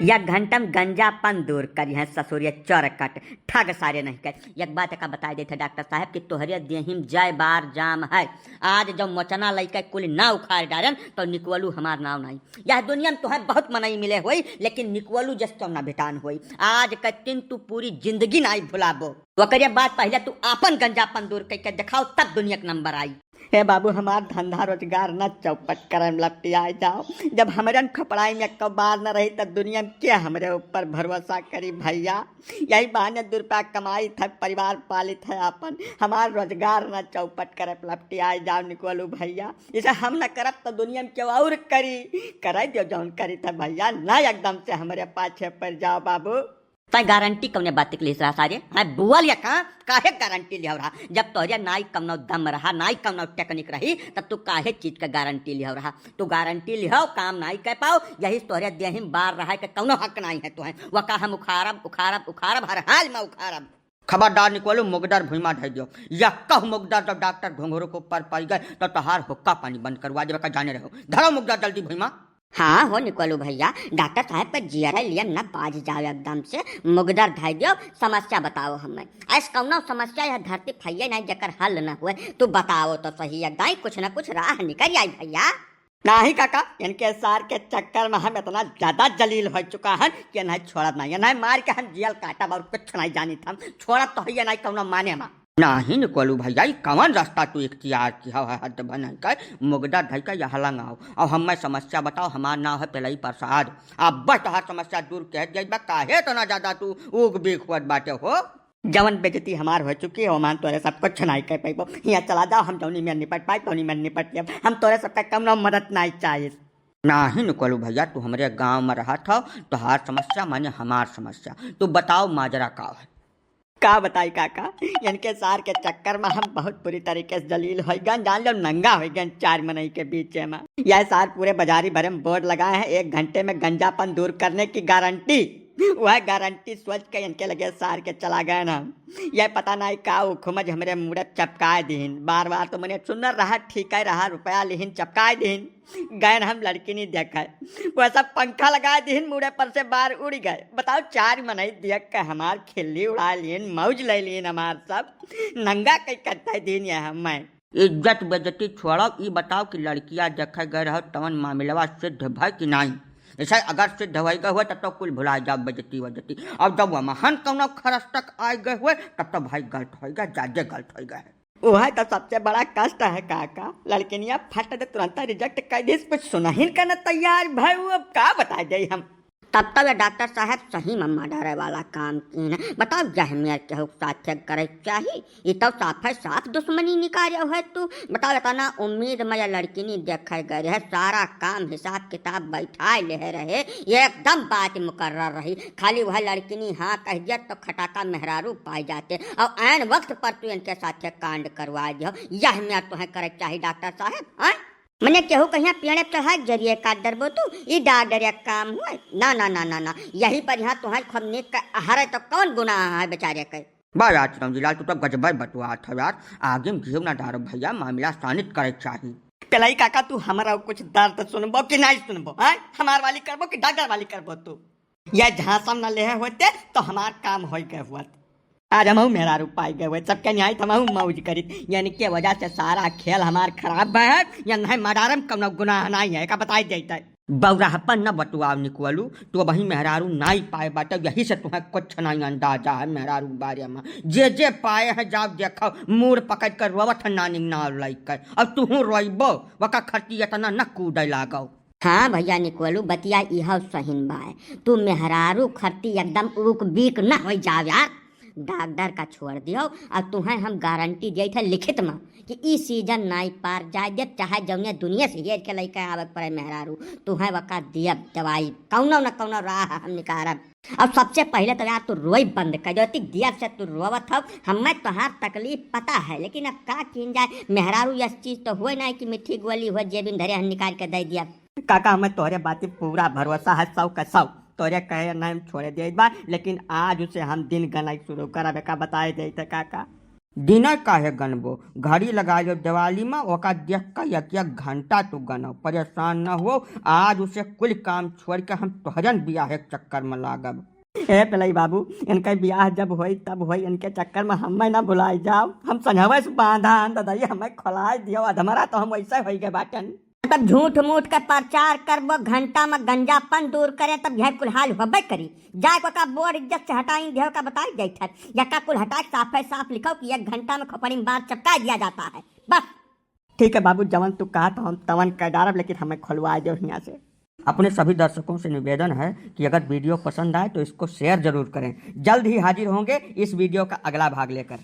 या घंटम गंजापन दूर करी है ससुरिया चौरकट ठग सारे नहीं कर। एक बात का बता देते डॉक्टर साहब कि तोहरे देहिम जय बार जाम है। आज जब मोचना लैके कुल ना उखाड़ डारन तो निकवलू हमार नाव नहीं। यह दुनिया में तुम्हें बहुत मनई मिले हुई लेकिन निकवलू जस तो न भेटान हुई। आज के दिन तू पूरी जिंदगी नहीं भुलाबो। वकरिया बात पहले तू आपन गंजापन दूर करके दिखाओ तब दुनिया के नंबर आई। हे बाबू हमार धंधा रोजगार न चौपट करे में लपटियाए जाओ। जब हमरन खपड़ाई में कबार न रही तब दुनिया में क्या हमरे ऊपर भरोसा करी भैया। यही बहाने 2 रुपया कमाई था परिवार पालित है अपन। हमार रोजगार न चौपट करे लपटियाए जाओ निकलू भैया। इसे हम न करब तो दुनिया में क्यों और करी। करे दो जौन करी था भैया ना एकदम से हमारे पाछे पर जाओ बाबू। तय गारंटी कौने बात के लिए सारे हाँ बुआल या काहे गारंटी लिया रहा। जब तोहरिया नाई कमनो दम रहा नाई कमनो टेक्निक रही तब तू काहे चीज का गारंटी लिया रहा। तू गारंटी लिया काम नहीं कर पाओ यही तोहरिया देही बार रहा है कि कौनो हक नहीं है तुम्हें। वह का हम उखाड़ब उखाड़ब उखाड़ब हर हाल में उखाड़ब। खबरदार निकोलो मुगदर भुईमा ढह दियो या कह मुगदर जब डॉक्टर घुंघरू को पर पाई गए तो तहार हुक्का पानी बंद करवा जब का जाने रहो। धरो मुगदर जल्दी भुईमा। हाँ हो निकलू भैया डॉक्टर साहब का जियरा लिया न बाज जाओ एकदम से। मुगदर ढाई दियो समस्या बताओ हमें। ऐसा कौन समस्या यह धरती फैये नहीं जकर हल न हुए तू बताओ तो सही एकदम कुछ न कुछ राह निकल आई भैया। नहीं काका इनके सार के चक्कर में हम इतना ज्यादा जलील हो चुका है कि नहीं छोड़ा नहीं नहीं मार के हम जियल काटा और कुछ नहीं जानी था छोड़ा तो है नहीं कौन माने में नहीं निकलू भैया कौन रास्ता तू इख्तियार किया है हद बन कर मुगदा ढई का यहाँ लगाओ और हमें समस्या बताओ। हमारा नाम है पेलई प्रसाद। अब बस तोहार समस्या दूर कह जाए काहे तो ना ज्यादा तू उग बेख बाटे हो। जवन बेजती हमार हो चुकी है मान तोरे सब कुछ नहीं कह पाइबो। यहाँ चला जाओ हम जौनी में निपट पाए तौनी में निपट लिया। हम तोरे सबका कम मदद नहीं चाहिए। नहीं निकलू भैया तू हमारे गाँव में रहा था तोहार समस्या माने हमार समस्या। तू बताओ माजरा का है। का बताई काका इनके सार के चक्कर में हम बहुत बुरी तरीके से जलील हो गए जान लो नंगा हो गए 4 मनई के बीच में। यह सार पूरे बाजारी भरे में बोर्ड लगाए हैं 1 घंटे में गंजापन दूर करने की गारंटी। वह गारंटी सोच के इनके लगे सार के चला गए ना। यह पता नहीं का उखमज हमरे मुड़े चपकाए दीन बार बार तो मैंने सुनर रहा ठीक है रहा रुपया लिहिन चपकाए दीन गए हम लड़की नहीं देखा वह सब पंखा लगाए दीन मुड़े पर से बाहर उड़ गए। बताओ 4 मनई देख के हमार खिल्ली उड़ा लिन मौज ले लिन हमार सब नंगा कई करता दिन यह हमें। इज्जत बेजती छोड़ो ये बताओ कि लड़कियां देखे गए रहो तवन मामला सिद्ध भाई कि नहीं। ऐसा अगर सिद्ध हो गए हुए तब तो कुल भुला जाओ बेजती वजती। अब जब वह महान कौन खरस तक आए गए हुए तब तो भाई गलत होगा ज्यादा गलत हो गए। वह तो सबसे बड़ा कष्ट है काका लड़कियां फट दे तुरंत रिजेक्ट कर दी कुछ सुना ही करना तैयार भाई अब का बता दे हम। तब तब डॉक्टर साहब सही मम्मा डरे वाला काम की है। बताओ जहमिया केहू साथे करे चाहिए ये तो साफ है साफ दुश्मनी निकाल है। तू बताओ इतना उम्मीद में लड़की नहीं देखे गए रहे सारा काम हिसाब किताब बैठाए ले रहे एकदम बात मुकर्रर रही। खाली वह लड़की नहीं हाँ कह दिया तो खटाका मेहरारू पाए जाते और ऐन वक्त पर तू इनके साथे कांड करवा दियो यह मैं तुम्हें करे चाहिए डॉक्टर साहब। मैंने केहू कहीं पेड़े चढ़ा जरिए काट डरबो तू ये डर काम हुआ ना ना ना ना ना यही पर यहाँ तुम्हारे खमने का हरे तो कौन गुनाह है बेचारे के। बात समझिला तू तो गजब बटुआ था यार आगे जीव ना डारो भैया मामला शानित करे चाहिए। पेलाई काका तू हमारा कुछ दर्द सुनबो कि नहीं सुनबो है हमार वाली करबो कि डॉक्टर वाली करबो तू यह झांसम न ले होते तो हमार काम हो गए हुआ। आज हम मेहरारू पाई गए हुए सबके न्याय हम मौज करी यानी के वजह से सारा खेल हमार खराब है या नहीं मडारम कम गुनाह नहीं है का बताई देता है। बौराहपन न बटुआ निकलू तो वही मेहरारू नहीं पाए बाटे यही से तुम्हें कुछ नहीं अंदाजा है मेहरारू बारे में। जे पाए है जाओ देखो मूड पकड़ कर रोवत नानी ना लैकर अब तू रोइबो वका खर्ची इतना न कूदे लागो। हाँ भैया निकलू बतिया यह सहीन बाय तू मेहरारू खर्ती एकदम उक बीक न हो जाओ यार। डॉक्टर का छोड़ दियो और तुम्हें हम गारंटी दिए थे लिखित में कि ई सीजन नहीं पार जाए दे चाहे जौने दुनिया से हेर के लेके आवे पड़े मेहरारू तुम्हें वका दिया दवाई कौनो न कौनो राह हम निकारब। अब सबसे पहले तो यार तू रोई बंद कर जो दिया से तू रोवत हो हमें तोहार तकलीफ पता है लेकिन अब का किन जाए मेहरारू यह चीज तो हुए नहीं कि मिट्टी गोली हुए जेबिन धरे हम निकाल के दे दिया। काका हमें तोहरे बात पूरा भरोसा है 100 का 100 तोरे कहे नहीं छोड़े दे लेकिन आज उसे हम दिन गनाई शुरू करा का बताए देते काका। दिना काहे गनबो, घड़ी लगा लो दिवाली में, ओका देख कर एक घंटा तू गनो, परेशान न हो। आज उसे कुल काम छोड़ के हम तोहरन बियाह के चक्कर में लागब। ए पलई बाबू, इनका ब्याह जब होई तब होई, इनके चक्कर में हमें ना भुलाई जाओ। हम संझवे से बांधा दादाई हमें खोलाए दियो, अधमरा तो हम वैसे हो गए बाटन। तब झूठ मूठ का प्रचार करबो, घंटा में गंजापन दूर करे, तब यह कुल हाल होबे करी। जाए को का बोर्ड इज्जत से हटाई देव का बताई जाइत है, या का कुल हटा साफ है साफ लिखो कि 1 घंटा में खोपड़ी में बार चपका दिया जाता है बस। ठीक है बाबू, जवन तू कहा तो हम तवन कर डारब, लेकिन हमें खुलवा दो यहाँ से। अपने सभी दर्शकों से निवेदन है कि अगर वीडियो पसंद आए तो इसको शेयर जरूर करें। जल्द ही हाजिर होंगे इस वीडियो का अगला भाग लेकर।